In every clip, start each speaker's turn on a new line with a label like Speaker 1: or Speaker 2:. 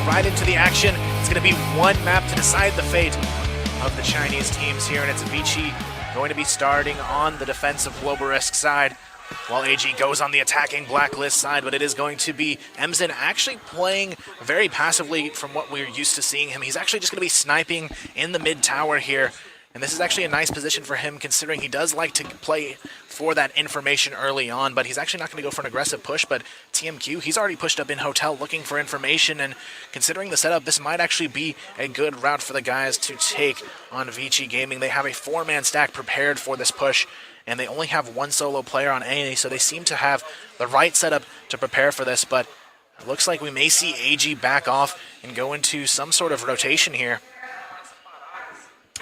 Speaker 1: right into the action. It's going to be one map to decide the fate of the Chinese teams here, and it's Vici going to be starting on the defensive Bloberisk side, while AG goes on the attacking Blacklist side, but it is going to be Emzin actually playing very passively from what we're used to seeing him. He's actually just going to be sniping in the mid tower here, and this is actually a nice position for him considering he does like to play for that information early on, but he's actually not going to go for an aggressive push. But TMQ, he's already pushed up in Hotel looking for information, and considering the setup, this might actually be a good route for the guys to take on Vici Gaming. They have a 4-man stack prepared for this push, and they only have one solo player on A, so they seem to have the right setup to prepare for this, but it looks like we may see AG back off and go into some sort of rotation here.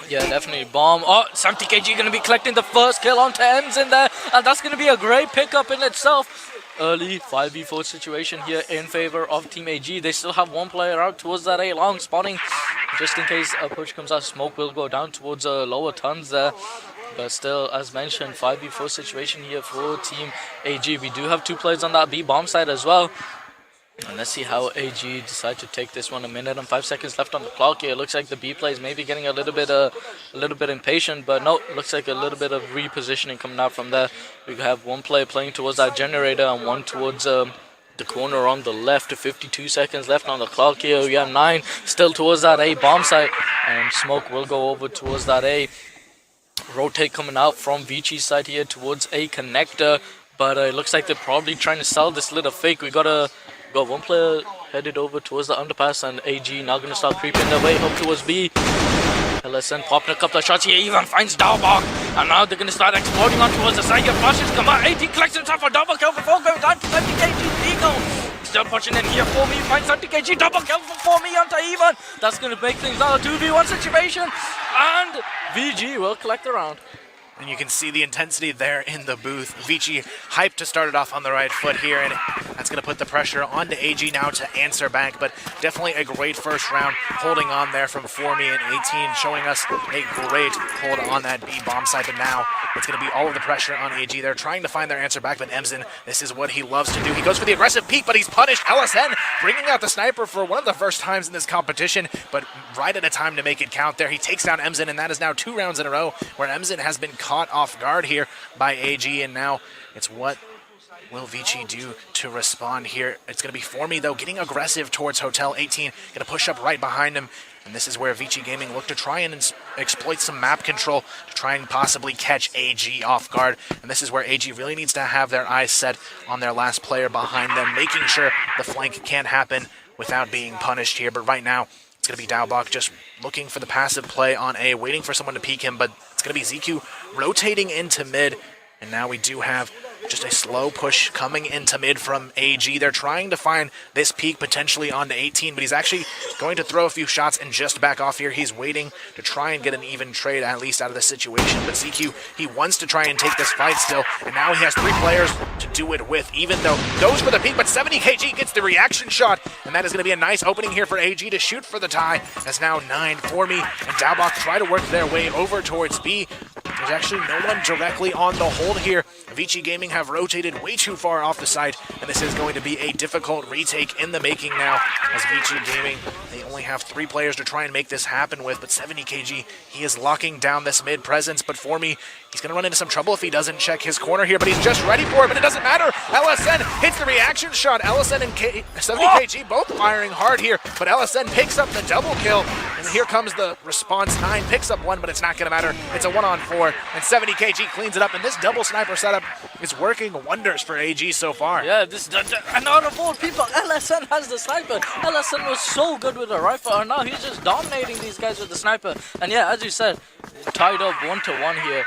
Speaker 2: Yeah, definitely. Bomb. Oh, 70kg going to be collecting the first kill onto Ems in there, and that's going to be a great pickup in itself. Early 5v4 situation here in favor of Team AG. They still have one player out towards that A long, spotting just in case a push comes out. Smoke will go down towards lower tons there. But still, as mentioned, 5v4 situation here for Team AG. We do have two players on that B bomb side as well. And let's see how AG decide to take this one. 1 minute and 5 seconds left on the clock here. It looks like the B plays maybe getting a little bit impatient, but no, looks like a little bit of repositioning coming out from there. We have one player playing towards that generator and one towards the corner on the left. 52 seconds left on the clock here. We have 9 still towards that A bomb site, and Smoke will go over towards that A. Rotate coming out from Vici's side here towards a connector, but it looks like they're probably trying to sell this little fake. We got one player headed over towards the underpass, and AG now going to start creeping their way up towards B. LSN popping a couple of shots here, even finds Daha, and now they're going to start exploding on towards the side. Your flashes come out, 18 collects himself for double kill before going down to 70kg Eagle. Still pushing in here for me, finds 70kg, double kill for me onto Even. That's going to make things now a 2v1 situation, and VG will collect the round.
Speaker 1: And you can see the intensity there in the booth. Vici hyped to start it off on the right foot here, and that's going to put the pressure onto AG now to answer back. But definitely a great first round, holding on there from Formy and 18, showing us a great hold on that B bomb site. But now it's going to be all of the pressure on AG. They're trying to find their answer back, but Emzin, this is what he loves to do. He goes for the aggressive peek, but he's punished. LSN bringing out the sniper for one of the first times in this competition, but right at a time to make it count there. He takes down Emzin, and that is now 2 rounds in a row where Emzin has been caught off guard here by AG, and now it's what will Vici do to respond here. It's going to be Formy, though, getting aggressive towards Hotel. 18 going to push up right behind him, and this is where Vici Gaming look to try and exploit some map control to try and possibly catch AG off guard. And this is where AG really needs to have their eyes set on their last player behind them, making sure the flank can't happen without being punished here. But right now, it's going to be Daobok just looking for the passive play on A, waiting for someone to peek him, but it's going to be ZQ rotating into mid, and now we do have just a slow push coming into mid from AG. They're trying to find this peak potentially onto 18, but he's actually going to throw a few shots and just back off here. He's waiting to try and get an even trade, at least out of the situation. But ZQ, he wants to try and take this fight still, and now he has 3 players to do it with, even though goes for the peak, but 70kg gets the reaction shot, and that is going to be a nice opening here for AG to shoot for the tie, as now 9 Formy and Daobok try to work their way over towards B. There's actually no one directly on the hold here. Vici Gaming have rotated way too far off the site, and this is going to be a difficult retake in the making now, as Vici Gaming, they only have 3 players to try and make this happen with, but 70kg, he is locking down this mid presence. But for me, he's going to run into some trouble if he doesn't check his corner here, but he's just ready for it, but it doesn't matter. LSN hits the reaction shot. LSN and 70kg both firing hard here, but LSN picks up the double kill, and here comes the response. 9 picks up 1, but it's not going to matter. It's a 1-on-4, and 70kg cleans it up, and this double sniper setup is working wonders for AG so far.
Speaker 2: Yeah, and out of all people, LSN has the sniper. LSN was so good with the rifle, and now he's just dominating these guys with the sniper. And yeah, as you said, tied up 1-to-1 here.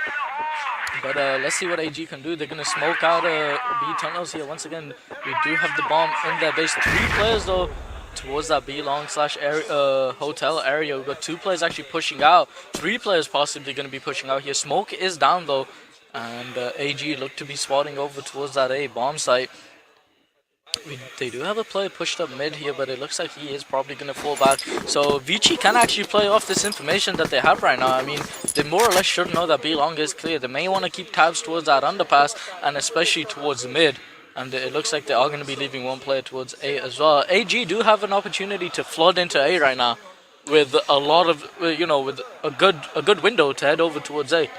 Speaker 2: But let's see what AG can do. They're going to smoke out B tunnels here. Once again, we do have the bomb in their base. 3 players, though, towards that B long slash hotel area. We've got 2 players actually pushing out. 3 players possibly going to be pushing out here. Smoke is down, though. And AG look to be spotting over towards that A bomb site. They do have a player pushed up mid here, but it looks like he is probably going to fall back. So Vici can actually play off this information that they have right now. I mean, they more or less should know that B long is clear. They may want to keep tabs towards that underpass, and especially towards mid. And it looks like they are going to be leaving one player towards A as well. AG do have an opportunity to flood into A right now, with a lot of, with a good window to head over towards A.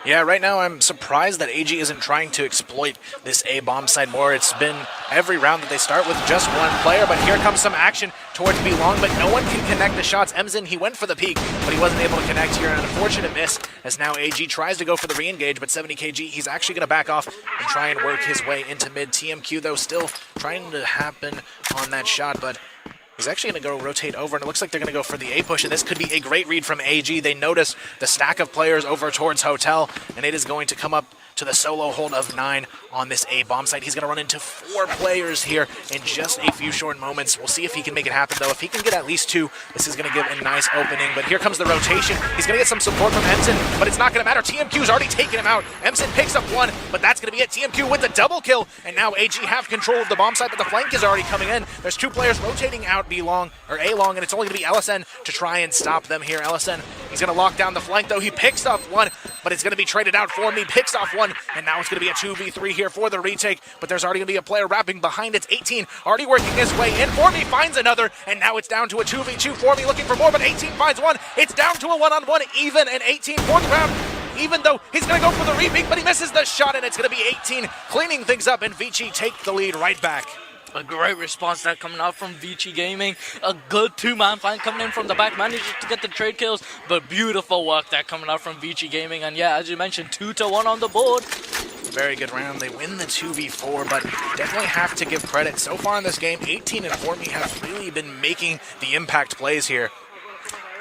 Speaker 1: Yeah, right now I'm surprised that AG isn't trying to exploit this A bomb side more. It's been every round that they start with just one player, but here comes some action towards B long, but no one can connect the shots. Emzin, he went for the peek, but he wasn't able to connect here. An unfortunate miss as now AG tries to go for the re-engage, but 70kg, he's actually going to back off and try and work his way into mid. TMQ, though, still trying to happen on that shot, but he's actually going to go rotate over, and it looks like they're going to go for the A push, and this could be a great read from AG. They notice the stack of players over towards Hotel, and it is going to come up to the solo hold of 9 on this A bomb site. He's going to run into 4 players here in just a few short moments. We'll see if he can make it happen, though. If he can get at least 2, this is going to give a nice opening. But here comes the rotation. He's going to get some support from Emzin, but it's not going to matter. TMQ's already taken him out. Emzin picks up 1, but that's going to be it. TMQ with the double kill, and now AG have control of the bomb site, but the flank is already coming in. There's 2 players rotating out B long, or A long, and it's only going to be LSN to try and stop them here. LSN, he's going to lock down the flank, though. He picks up 1, but it's going to be traded out for me. Picks off 1, and now it's going to be a 2v3 here for the retake, but there's already going to be a player wrapping behind. It's 18 already working his way in. For me finds another, and now it's down to a 2v2. For me looking for more, but 18 finds 1. It's down to a 1-on-1 even, and 18 fourth round. Even though he's going to go for the repeat, but he misses the shot, and it's going to be 18 cleaning things up, and Vici take the lead right back.
Speaker 2: A great response there coming out from Vici Gaming. A good 2-man fight coming in from the back. Manages to get the trade kills, but beautiful work there coming out from Vici Gaming. And yeah, as you mentioned, 2-1 on the board.
Speaker 1: Very good round. They win the 2v4, but definitely have to give credit. So far in this game, 18 and Formy have really been making the impact plays here.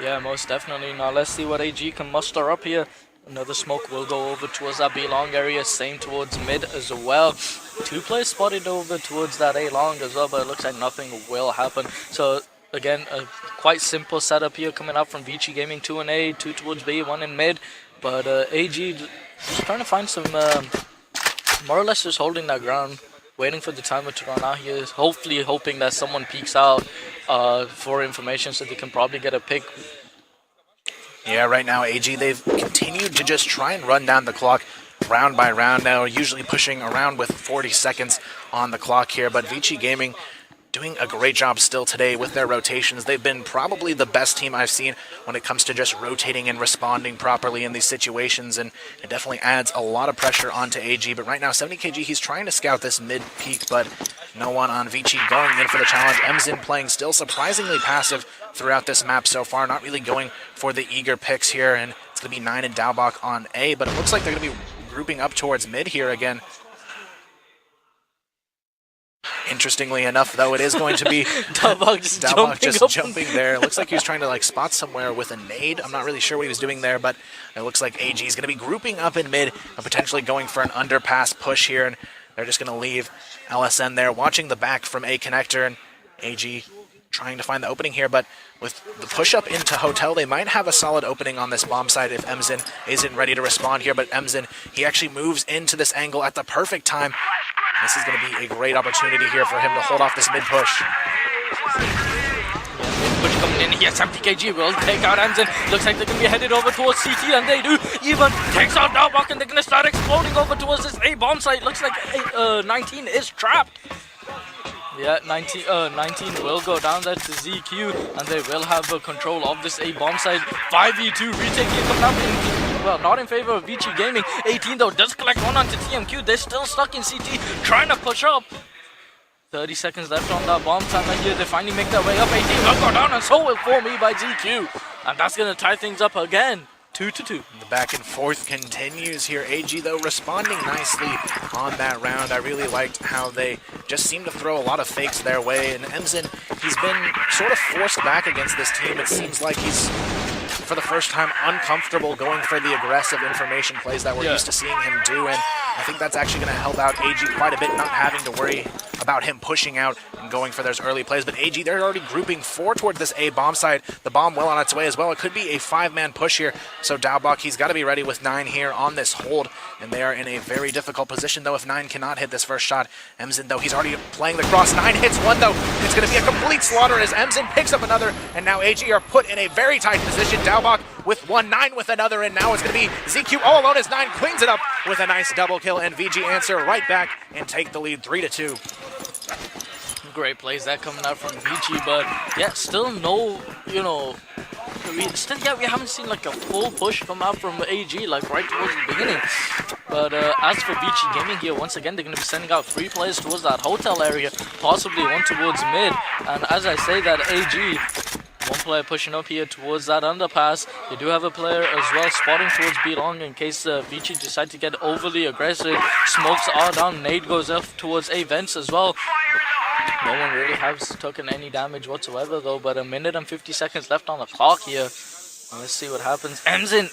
Speaker 2: Yeah, most definitely. Now let's see what AG can muster up here. Another smoke will go over towards that B long area, same towards mid as well. 2 players spotted over towards that A long as well, but it looks like nothing will happen. So again, a quite simple setup here coming out from Vici Gaming. 2 in A, 2 towards B, 1 in mid. But AG just trying to find some, more or less just holding that ground, waiting for the timer to run out here. Hopefully hoping that someone peeks out for information so they can probably get a pick.
Speaker 1: Yeah, right now, AG, they've continued to just try and run down the clock round by round now, usually pushing around with 40 seconds on the clock here, but Vici Gaming doing a great job still today with their rotations. They've been probably the best team I've seen when it comes to just rotating and responding properly in these situations, and it definitely adds a lot of pressure onto AG. But right now, 70kg, he's trying to scout this mid-peak, but no one on Vici going in for the challenge. Emzin playing still surprisingly passive throughout this map so far, not really going for the eager picks here, and it's going to be 9 and Daubach on A, but it looks like they're going to be grouping up towards mid here again. Interestingly enough, though, it is going to be
Speaker 2: Daubach just
Speaker 1: jumping there. It looks like he was trying to spot somewhere with a nade. I'm not really sure what he was doing there, but it looks like AG is going to be grouping up in mid and potentially going for an underpass push here, and they're just going to leave LSN there watching the back from A connector, and AG trying to find the opening here, but with the push-up into Hotel, they might have a solid opening on this bomb side if Emzin isn't ready to respond here, but Emzin, he actually moves into this angle at the perfect time. This is going to be a great opportunity here for him to hold off this mid-push.
Speaker 2: Push coming in here, 70kg will take out Emzin. Looks like they're going to be headed over towards CT, and they do. Even takes out Daubach, and they're going to start exploding over towards this A bomb site. Looks like 19 is trapped. Yeah, 19 will go down there to ZQ, and they will have control of this A bomb site. 5v2 retake here coming up in, well, not in favor of Vici Gaming. 18 though does collect 1 onto TMQ. They're still stuck in CT, trying to push up. 30 seconds left on that bomb timer here. They finally make their way up. 18 will go down, and so will For Me by ZQ. And that's going to tie things up again. 2-2.
Speaker 1: The back and forth continues here. AG, though, responding nicely on that round. I really liked how they just seemed to throw a lot of fakes their way. And Emzin, he's been sort of forced back against this team. It seems like he's, for the first time, uncomfortable going for the aggressive information plays that we're used to seeing him do. And I think that's actually going to help out AG quite a bit, not having to worry about him pushing out and going for those early plays. But AG, they're already grouping 4 towards this A bomb side. The bomb well on its way as well. It could be a 5-man push here. So Daubach, he's got to be ready with 9 here on this hold. And they are in a very difficult position, though, if 9 cannot hit this first shot. Emzin, though, he's already playing the cross. 9 hits 1, though. It's going to be a complete slaughter as Emzin picks up another. And now AG are put in a very tight position. Daubach with 1, 9 with another. And now it's going to be ZQ all alone as 9 cleans it up. with a nice double kill, and VG answer right back and take the lead 3-2.
Speaker 2: Great plays that coming out from VG, but yeah, still no, you know, we haven't seen like a full push come out from AG like right towards the beginning. But as for VG Gaming here, once again, they're going to be sending out 3 players towards that hotel area, possibly 1 towards mid. And as I say that, AG, 1 player pushing up here towards that underpass. They do have a player as well spotting towards B long in case VG decide to get overly aggressive. Smokes are down, nade goes up towards A vents as well. No one really has taken any damage whatsoever though, but 1 minute and 50 seconds left on the clock here. Let's see what happens. Emzin,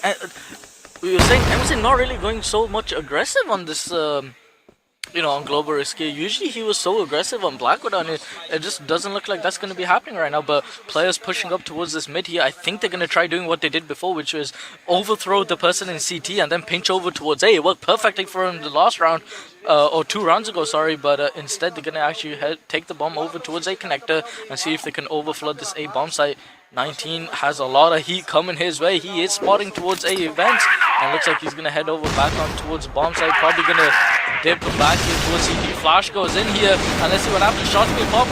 Speaker 2: we were saying Emzin not really going so much aggressive on this, you know, on Global Risky. Usually he was so aggressive on Blackwood, and it just doesn't look like that's going to be happening right now. But players pushing up towards this mid here, I think they're going to try doing what they did before, which was overthrow the person in CT and then pinch over towards A. It worked perfectly for him the last round. Or 2 rounds ago, sorry, but instead they're going to actually take the bomb over towards A connector and see if they can overflood this A bomb site. 19 has a lot of heat coming his way. He is spotting towards A events, and looks like he's going to head over back on towards bomb site. Probably going to dip back here towards CT. Flash goes in here, and let's see what happens. Shots being popped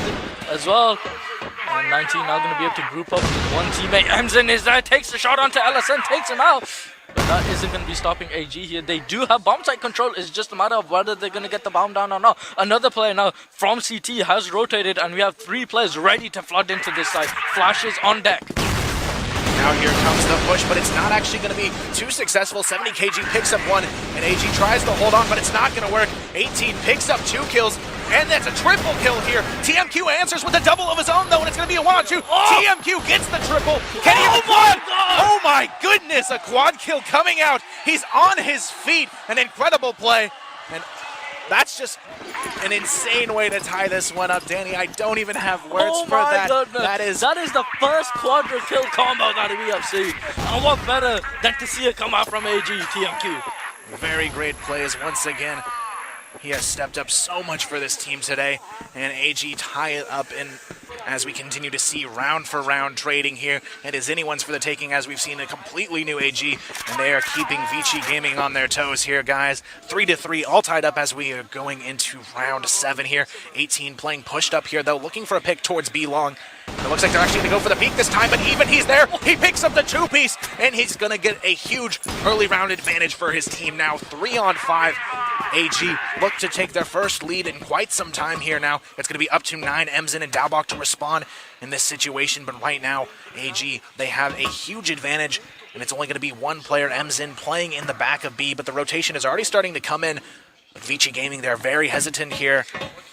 Speaker 2: as well. And 19 now going to be able to group up with 1 teammate. Emzin is there, takes the shot onto LSN, takes him out. But that isn't going to be stopping AG here. They do have bomb site control. It's just a matter of whether they're going to get the bomb down or not. Another player now from CT has rotated, and we have 3 players ready to flood into this site. Flashes on deck.
Speaker 1: Now here comes the push, but it's not actually going to be too successful. 70 kg picks up 1, and AG tries to hold on, but it's not going to work. 18 picks up 2 kills, and that's a triple kill here. TMQ answers with a double of his own, though, and it's going to be a 1-on-2. TMQ gets the triple. Can he even quad? Oh my goodness, a quad kill coming out. He's on his feet. An incredible play, and that's just an insane way to tie this one up, Danny. I don't even have words for that.
Speaker 2: Goodness. That is the first quadra kill combo that we have seen. And what better than to see it come out from AG TMQ.
Speaker 1: Very great plays once again. He has stepped up so much for this team today, and AG tie it up in as we continue to see round for round trading here. It is anyone's for the taking, as we've seen a completely new AG, and they are keeping Vici Gaming on their toes here, guys. 3-3, all tied up as we are going into round 7 here. 18 playing pushed up here, though, looking for a pick towards B long. It looks like they're actually going to go for the peak this time, but even he's there. He picks up the 2-piece, and he's going to get a huge early round advantage for his team now. 3-on-5. AG look to take their first lead in quite some time here now. It's going to be up to 9 Emzin and Daubach to respond in this situation, but right now, AG, they have a huge advantage, and it's only going to be 1 player, Emzin, playing in the back of B, but the rotation is already starting to come in. But Vici Gaming, they're very hesitant here,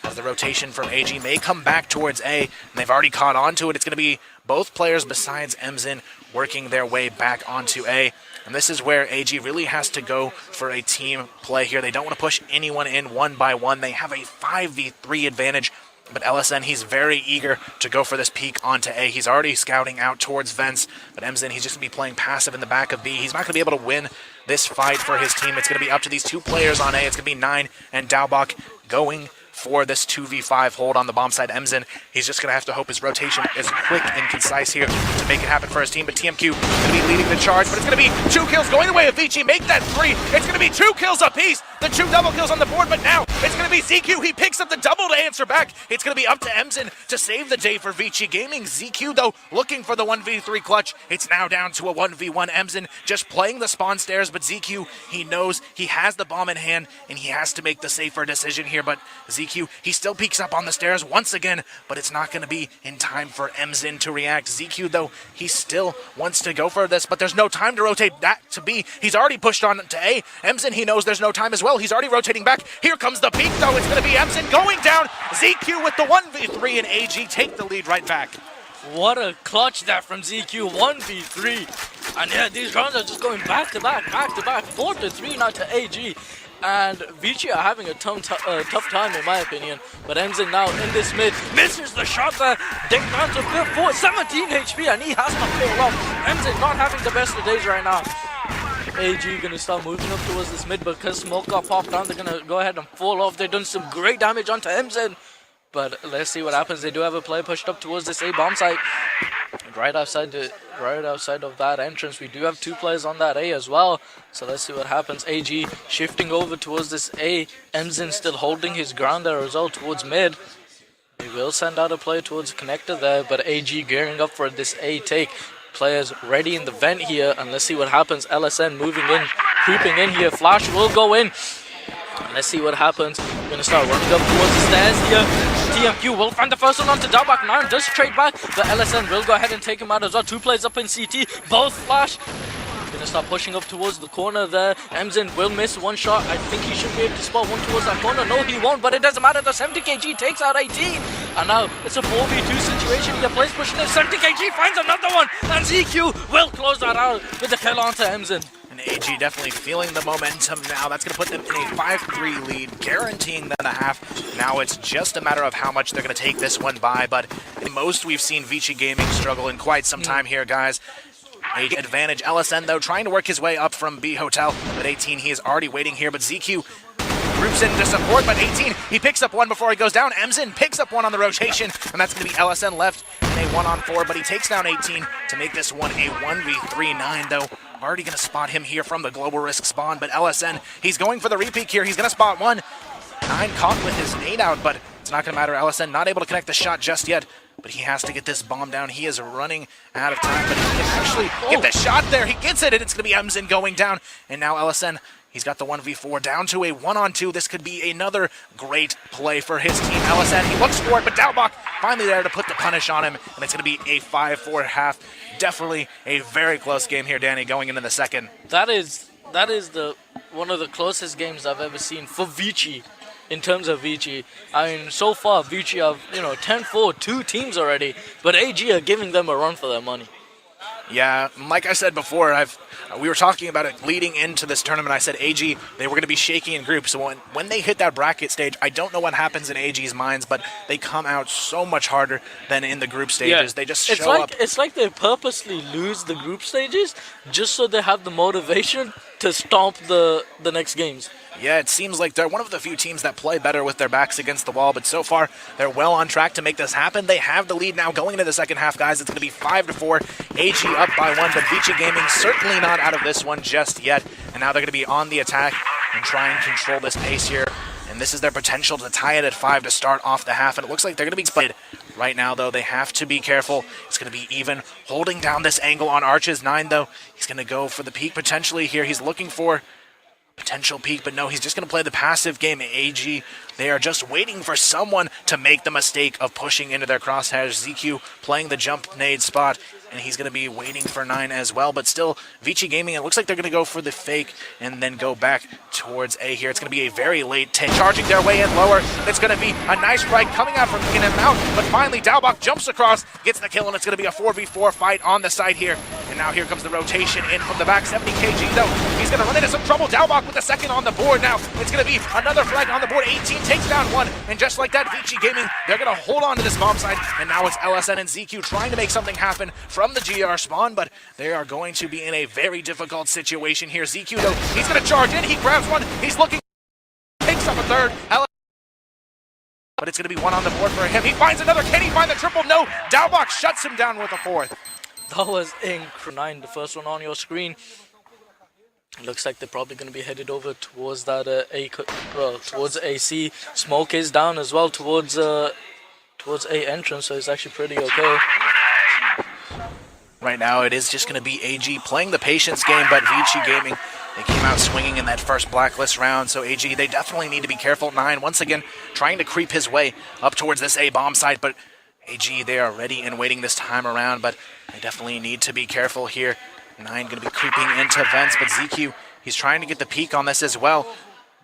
Speaker 1: as the rotation from AG may come back towards A, and they've already caught on to it. It's going to be both players besides Emzin working their way back onto A. And this is where AG really has to go for a team play here. They don't want to push anyone in 1 by 1. They have a 5v3 advantage. But LSN, he's very eager to go for this peek onto A. He's already scouting out towards vents. But Emzin, he's just going to be playing passive in the back of B. He's not going to be able to win this fight for his team. It's going to be up to these 2 players on A. It's going to be 9 and Daubach going for this 2v5 hold on the bomb side. Emzin, he's just going to have to hope his rotation is quick and concise here to make it happen for his team. But TMQ is going to be leading the charge, but it's going to be 2 kills going the way of Vici. Make that 3. It's going to be 2 kills apiece. The 2 double kills on the board, but now it's going to be ZQ. He picks up the double to answer back. It's going to be up to Emzin to save the day for Vici Gaming. ZQ, though, looking for the 1v3 clutch. It's now down to a 1v1. Emzin just playing the spawn stairs, but ZQ, he knows he has the bomb in hand, and he has to make the safer decision here. But ZQ, he still peeks up on the stairs once again, but it's not going to be in time for Emzin to react. ZQ, though, he still wants to go for this, but there's no time to rotate back to B. He's already pushed on to A. Emzin, he knows there's no time as well. He's already rotating back. Here comes the peak, though. It's going to be Emzin going down. ZQ with the 1v3, and AG take the lead right back.
Speaker 2: What a clutch that from ZQ, 1v3. And yeah, these rounds are just going back to back, 4-3 now to AG. And Vici are having a tough time in my opinion. But Emzin now in this mid, misses the shot there. Dick down to 4, 17 HP, and he has to fail off. Emzin not having the best of days right now. AG gonna start moving up towards this mid, because smoke got popped down. They're gonna go ahead and fall off. They've done some great damage onto Emzin. But let's see what happens. They do have a player pushed up towards this A bomb site. right outside of that entrance. We do have 2 players on that A as well. So let's see what happens. AG shifting over towards this A. Emzin still holding his ground there as well towards mid. We will send out a player towards the connector there, but AG gearing up for this A take. Players ready in the vent here, and let's see what happens. LSN moving in, creeping in here. Flash will go in. Let's see what happens. We're going to start running up towards the stairs here. TMQ will find the first one onto Dabak. 9 does trade back, but LSN will go ahead and take him out as well. 2 players up in CT, both flash. Going to start pushing up towards the corner there. Emzin will miss 1 shot. I think he should be able to spot one towards that corner. No, he won't, but it doesn't matter. The 70 kg takes out 18. And now it's a 4v2 situation here. Players pushing in. 70 kg finds another one. And ZQ will close that out with the kill onto Emzin.
Speaker 1: And AG definitely feeling the momentum now. That's going to put them in a 5-3 lead, guaranteeing them a half. Now it's just a matter of how much they're going to take this one by, but the most we've seen Vici Gaming struggle in quite some time here, guys. AG advantage. LSN, though, trying to work his way up from B Hotel, but 18, he is already waiting here, but ZQ groups in to support, but 18, he picks up one before he goes down. Emzin picks up one on the rotation, and that's going to be LSN left in a 1-on-4, but he takes down 18 to make this one a 1v3. 9, though, already going to spot him here from the global risk spawn, but LSN, he's going for the repeat here. He's going to spot one. 9 caught with his nade out, but it's not going to matter. LSN not able to connect the shot just yet, but he has to get this bomb down. He is running out of time, but he can actually get the shot there. He gets it, and it's going to be Emzin going down, and now LSN, he's got the 1v4 down to a 1-on-2. This could be another great play for his team. LSN, he looks for it, but Dalbach finally there to put the punish on him, and it's going to be a 5-4 half. Definitely a very close game here, Danny, going into the second.
Speaker 2: That is one of the closest games I've ever seen for Vici. In terms of Vici, I mean, so far Vici have 10-4, 2 teams already, but AG are giving them a run for their money.
Speaker 1: Yeah, like I said before, we were talking about it leading into this tournament. I said AG, they were going to be shaky in groups. So when they hit that bracket stage, I don't know what happens in AG's minds, but they come out so much harder than in the group stages. They just show up.
Speaker 2: It's like they purposely lose the group stages just so they have the motivation to stomp the next games.
Speaker 1: Yeah, it seems like they're one of the few teams that play better with their backs against the wall, but so far they're well on track to make this happen. They have the lead now going into the second half, guys. It's going to be 5-4. AG up by 1, but Vici Gaming certainly not out of this one just yet. And now they're going to be on the attack and try and control this pace here. And this is their potential to tie it at 5 to start off the half. And it looks like they're going to be split. Right now, though, they have to be careful. It's going to be even holding down this angle on Arches. 9, though, he's going to go for the peak potentially here. He's looking for potential peak, but no, he's just going to play the passive game. AG, they are just waiting for someone to make the mistake of pushing into their crosshairs. ZQ playing the jump nade spot, and he's going to be waiting for 9 as well, but still, Vici Gaming, it looks like they're going to go for the fake and then go back towards A here. It's going to be a very late take, charging their way in lower. It's going to be a nice strike coming out from in and out, but finally Dalbach jumps across, gets the kill, and it's going to be a 4v4 fight on the side here. And now here comes the rotation in from the back. 70 kg though, he's going to run into some trouble. Dalbach with the second on the board now. It's going to be another flag on the board. 18 takes down 1, and just like that, Vici Gaming, they're going to hold on to this bomb site, and now it's LSN and ZQ trying to make something happen from the GR spawn, but they are going to be in a very difficult situation here. ZQ though, he's going to charge in, he grabs one, he's looking, takes up a third, but it's going to be 1 on the board for him. He finds another, can he find the triple? No, Dalbach shuts him down with a 4th.
Speaker 2: That was incredible. 9, the first one on your screen. Looks like they're probably going to be headed over towards that towards AC. Smoke is down as well towards A entrance, so it's actually pretty okay.
Speaker 1: Right now, it is just going to be AG playing the patience game, but Vici Gaming, they came out swinging in that first blacklist round, so AG, they definitely need to be careful. 9, once again, trying to creep his way up towards this A bomb site, but AG, they are ready and waiting this time around, but they definitely need to be careful here. 9 going to be creeping into vents, but ZQ, he's trying to get the peak on this as well.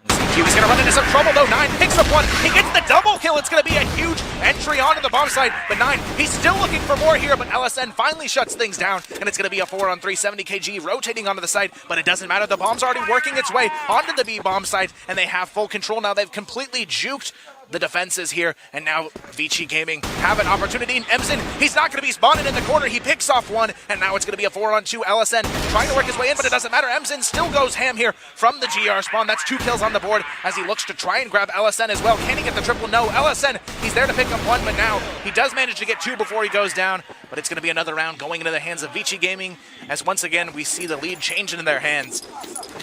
Speaker 1: ZQ is going to run into some trouble, though. 9 picks up 1. He gets the double kill. It's going to be a huge entry onto the bomb site, but 9, he's still looking for more here, but LSN finally shuts things down, and it's going to be a 4-on-3. 70 kg rotating onto the site, but it doesn't matter. The bomb's already working its way onto the B bomb site, and they have full control now. They've completely juked the defenses here, and now Vici Gaming have an opportunity. Emzen, he's not going to be spawning in the corner. He picks off one, and now it's going to be a 4-on-2. LSN trying to work his way in, but it doesn't matter. Emzen still goes ham here from the GR spawn. That's 2 kills on the board as he looks to try and grab LSN as well. Can he get the triple? No. LSN, he's there to pick up 1, but now he does manage to get 2 before he goes down, but it's going to be another round going into the hands of Vici Gaming, as once again we see the lead change into their hands.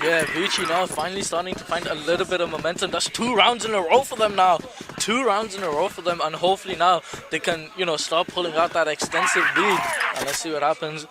Speaker 2: Yeah, Vici now finally starting to find a little bit of momentum. That's 2 rounds in a row for them now. 2 rounds in a row for them, and hopefully now they can, you know, start pulling out that extensive lead. And let's see what happens.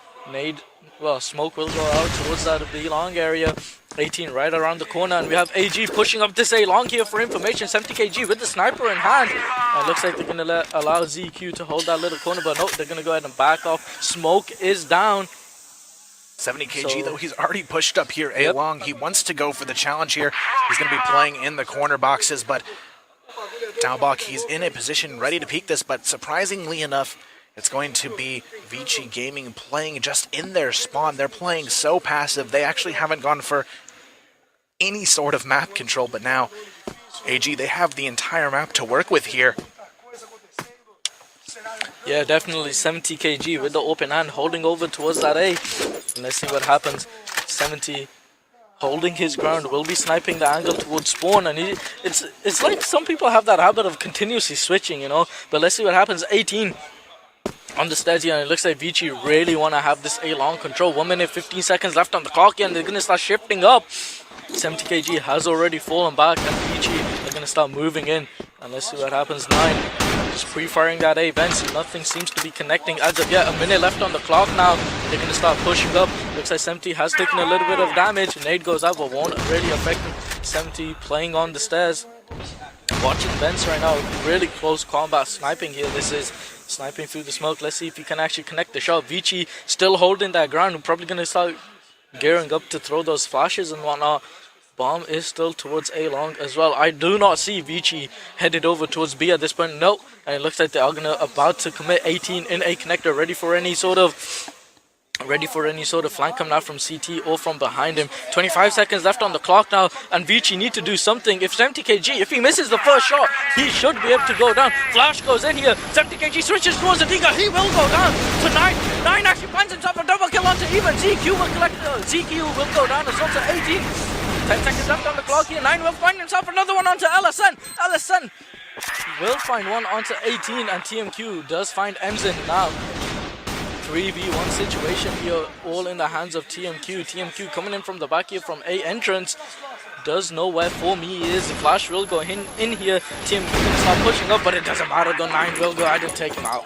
Speaker 2: Smoke will go out towards that B long area. 18 right around the corner, and we have AG pushing up this A long here for information. 70kg with the sniper in hand. And it looks like they're going to allow ZQ to hold that little corner, but no, they're going to go ahead and back off. Smoke is down.
Speaker 1: 70kg, though, he's already pushed up here A long. He wants to go for the challenge here. He's going to be playing in the corner boxes, but Daubach, he's in a position ready to peek this, but surprisingly enough, it's going to be Vici Gaming playing just in their spawn. They're playing so passive. They actually haven't gone for any sort of map control, but now AG, they have the entire map to work with here.
Speaker 2: Yeah, definitely 70kg with the open hand holding over towards that A. And let's see what happens. 70 holding his ground, will be sniping the angle towards spawn, and it's like some people have that habit of continuously switching, you know. But let's see what happens. 18 on the stats here, and it looks like Vici really want to have this A long control. 1 minute 15 seconds left on the clock here, and they're going to start shifting up. 70kg has already fallen back, and Vici are going to start moving in. And let's see what happens. 9 just pre-firing that A vents. Nothing seems to be connecting as of yet. A minute left on the clock now. They're going to start pushing up. Looks like 70 has taken a little bit of damage. Nade goes out, but won't really affect him. 70 playing on the stairs. Watching vents right now. Really close combat sniping here. This is sniping through the smoke. Let's see if he can actually connect the shot. Vici still holding that ground. Probably going to start gearing up to throw those flashes and whatnot. Bomb is still towards A long as well. I do not see Vici headed over towards B at this point. No, and it looks like they are about to commit. 18 in A connector, ready for any sort of flank coming out from CT or from behind him. 25 seconds left on the clock now, and Vici need to do something. If 70kg, if he misses the first shot, he should be able to go down. Flash goes in here. 70kg switches towards Adiga. He will go down to 9. 9 actually finds himself a double kill onto even. ZQ will collect. ZQ will go down as well to 18. 10 seconds left on the clock here. 9 will find himself another one onto LSN. LSN will find one onto 18, and TMQ does find Emzen now. 3v1 situation here, all in the hands of TMQ. TMQ coming in from the back here from A entrance. Does know where For Me is. Flash will go in here. TMQ can start pushing up, but it doesn't matter. The 9 will go ahead and take him out.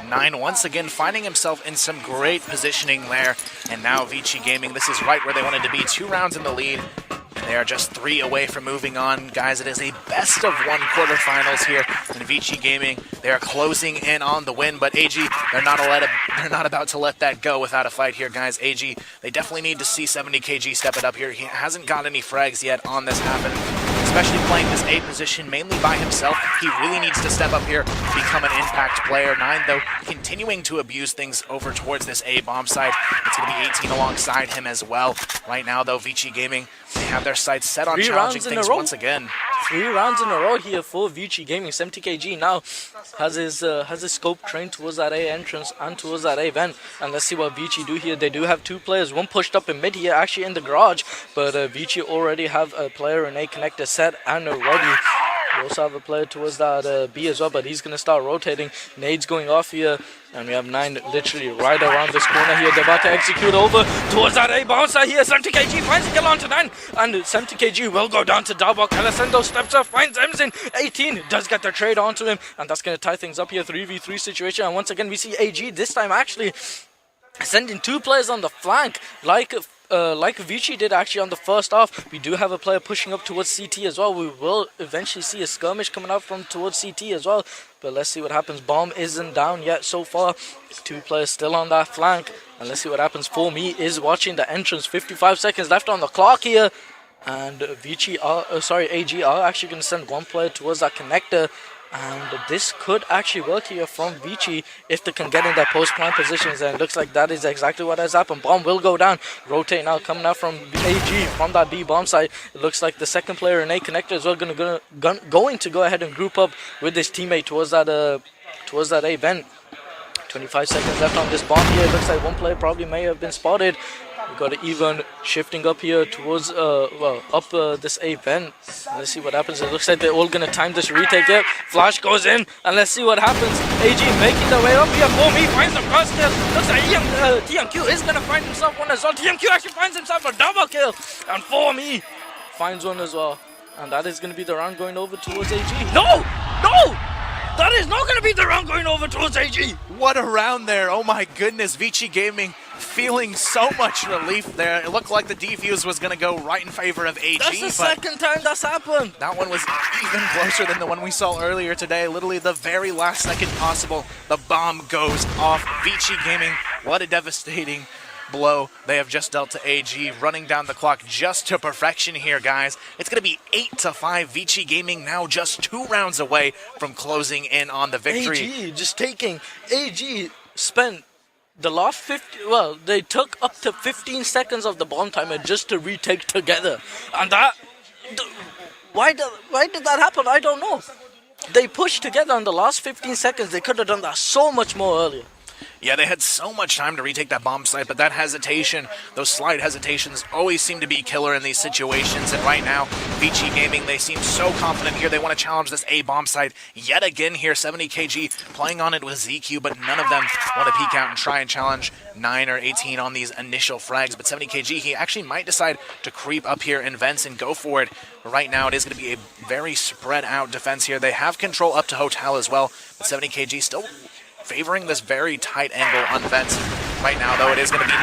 Speaker 1: 9 once again finding himself in some great positioning there. And now Vici Gaming, this is right where they wanted to be. 2 rounds in the lead. They are just 3 away from moving on. Guys, it is a best of 1 quarterfinals here in Vici Gaming. They are closing in on the win, but AG, they're not about to let that go without a fight here, guys. AG, they definitely need to see 70kg step it up here. He hasn't got any frags yet on this happen, especially playing this A position mainly by himself. He really needs to step up here, become an impact player. 9, though, continuing to abuse things over towards this A bomb site. It's going to be 18 alongside him as well. Right now, though, Vici Gaming, they have their sights set on challenging things once again.
Speaker 2: 3 rounds in a row here for Vici Gaming. 70kg now has his scope trained towards that A entrance and towards that A vent. And let's see what Vici do here. They do have 2 players, one pushed up in mid here, actually in the garage. But Vici already have a player in A connector set and ready. We also have a player towards that B as well, but he's going to start rotating. Nades going off here, and we have 9 literally right around this corner here. They're about to execute over towards that A bouncer here. 70kg finds a kill onto 9, and 70kg will go down to Daubach. Alessandro steps up, finds Emzen. 18 does get the trade onto him, and that's going to tie things up here. 3v3 situation, and once again we see AG this time actually sending 2 players on the flank, like Vici did actually on the first half. We do have a player pushing up towards CT as well. We will eventually see a skirmish coming out from towards CT as well. But let's see what happens. Bomb isn't down yet so far. 2 players still on that flank. And let's see what happens. For Me is watching the entrance. 55 seconds left on the clock here. And AG are actually going to send 1 player towards that connector. And this could actually work here from Vici if they can get in their post-plant positions. And it looks like that is exactly what has happened. Bomb will go down. Rotate now coming out from AG from that B bomb site. It looks like the second player in A connector is well going to go ahead and group up with his teammate towards that A vent. 25 seconds left on this bomb here. It looks like one player probably may have been spotted. We got it even shifting up here towards this A vent. Let's see what happens. It looks like they're all gonna time this retake here. Flash goes in and let's see what happens. AG making their way up here. For me finds the first kill. Looks like TMQ is gonna find himself one as well. TMQ actually finds himself a double kill, and For me finds one as well. And that is gonna be the round going over towards AG. No! That is not going to be the round going over towards AG.
Speaker 1: What a round there. Oh my goodness. Vici Gaming feeling so much relief there. It looked like the defuse was going to go right in favor of AG.
Speaker 2: That's the second time that's happened.
Speaker 1: That one was even closer than the one we saw earlier today. Literally the very last second possible, the bomb goes off. Vici Gaming, what a devastating blow they have just dealt to AG, running down the clock just to perfection here, guys. It's going to be 8-5. Vici Gaming now just 2 rounds away from closing in on the victory.
Speaker 2: AG spent the last 50, well, they took up to 15 seconds of the bomb timer just to retake together. And that, why did that happen? I don't know. They pushed together in the last 15 seconds. They could have done that so much more earlier.
Speaker 1: Yeah, they had so much time to retake that bomb site, but that hesitation, those slight hesitations always seem to be killer in these situations. And right now, Vici Gaming, they seem so confident here. They want to challenge this A bomb site yet again here. 70kg playing on it with ZQ, but none of them want to peek out and try and challenge 9 or 18 on these initial frags. But 70kg, he actually might decide to creep up here in vents and go for it. But right now, it is going to be a very spread out defense here. They have control up to Hotel as well, but 70kg still favoring this very tight angle on vents. Right now, though, it is going to be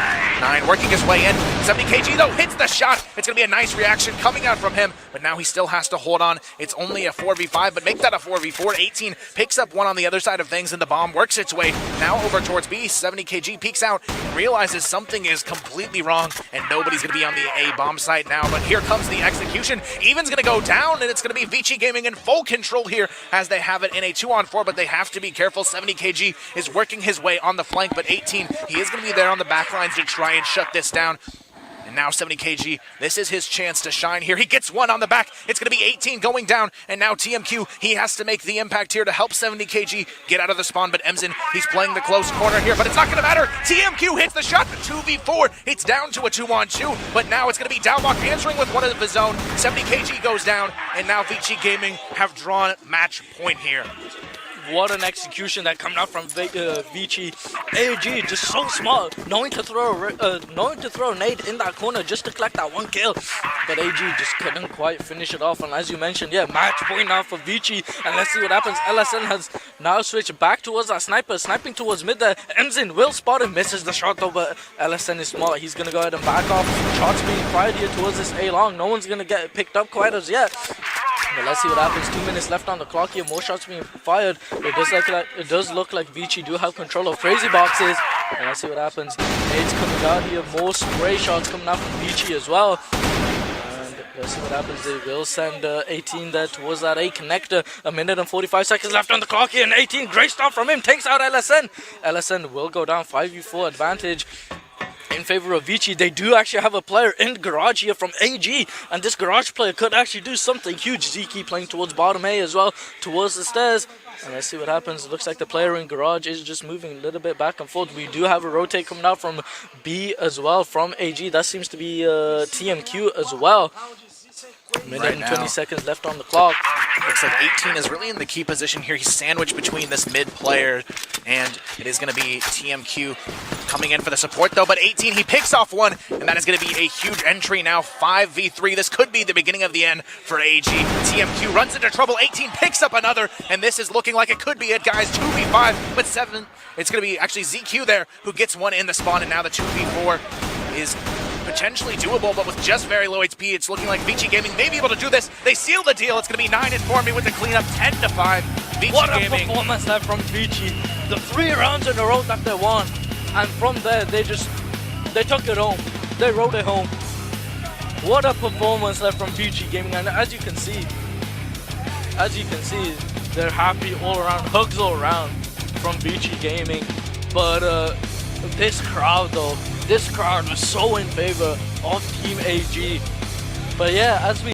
Speaker 1: 9 working his way in. 70kg, though, hits the shot. It's going to be a nice reaction coming out from him, but now he still has to hold on. It's only a 4v5, but make that a 4v4. 18 picks up one on the other side of things, and the bomb works its way now over towards B. 70kg peeks out and realizes something is completely wrong, and nobody's going to be on the A bomb site now, but here comes the execution. Even's going to go down, and it's going to be Vici Gaming in full control here as they have it in a 2-on-4, but they have to be careful. 70kg is working his way on the flank, but 18, he is going to be there on the back lines to try and shut this down. And now 70kg, this is his chance to shine here. He gets one on the back. It's going to be 18 going down. And now TMQ, he has to make the impact here to help 70kg get out of the spawn. But Emzin, he's playing the close corner here, but it's not going to matter. TMQ hits the shot, the 2v4. It's down to a 2-on-2, but now it's going to be Dalmok answering with one of his own. 70kg goes down, and now Vici Gaming have drawn match point here.
Speaker 2: What an execution that coming out from Vici. AG just so smart, knowing to throw a nade in that corner just to collect that 1 kill. But AG just couldn't quite finish it off. And as you mentioned, yeah, match point now for Vici. And let's see what happens. LSN has now switched back towards that sniper, sniping towards mid there. Emzin will spot him, misses the shot though, but LSN is smart. He's gonna go ahead and back off. Shots being fired here towards this A long. No one's gonna get picked up quite as yet. But let's see what happens. 2 minutes left on the clock here. More shots being fired. It does look like Vici do have control of crazy boxes. And let's see what happens. Nades coming out here. More spray shots coming out from Vici as well. And let's see what happens. They will send 18 there towards that A connector. 1 minute and 45 seconds left on the clock here. And 18, great start from him. Takes out LSN. LSN will go down 5v4 advantage in favor of Vici. They do actually have a player in garage here from AG, and this garage player could actually do something huge. Ziki playing towards bottom A as well, towards the stairs. And let's see what happens. It looks like the player in garage is just moving a little bit back and forth. We do have a rotate coming out from B as well, from AG. That seems to be TMQ as well. Minute and 20 seconds left on the clock.
Speaker 1: Looks like 18 is really in the key position here. He's sandwiched between this mid player, and it is going to be TMQ coming in for the support though. But 18, he picks off one, and that is going to be a huge entry now. 5v3. This could be the beginning of the end for AG. TMQ runs into trouble. 18 picks up another, and this is looking like it could be it, guys. 2v5, but 7. It's going to be actually ZQ there who gets one in the spawn, and now the 2v4 is potentially doable, but with just very low HP, it's looking like Vici Gaming may be able to do this. They seal the deal. It's going to be 9 and For me with the cleanup, 10-5. Vici
Speaker 2: what a
Speaker 1: Gaming.
Speaker 2: Performance there from Vici. The 3 rounds in a row that they won, and from there they took it home. They rode it home. What a performance there from Vici Gaming, and as you can see, They're happy all around, hugs all around from Vici Gaming. But this crowd though, this crowd was so in favor of Team AG. But yeah, as we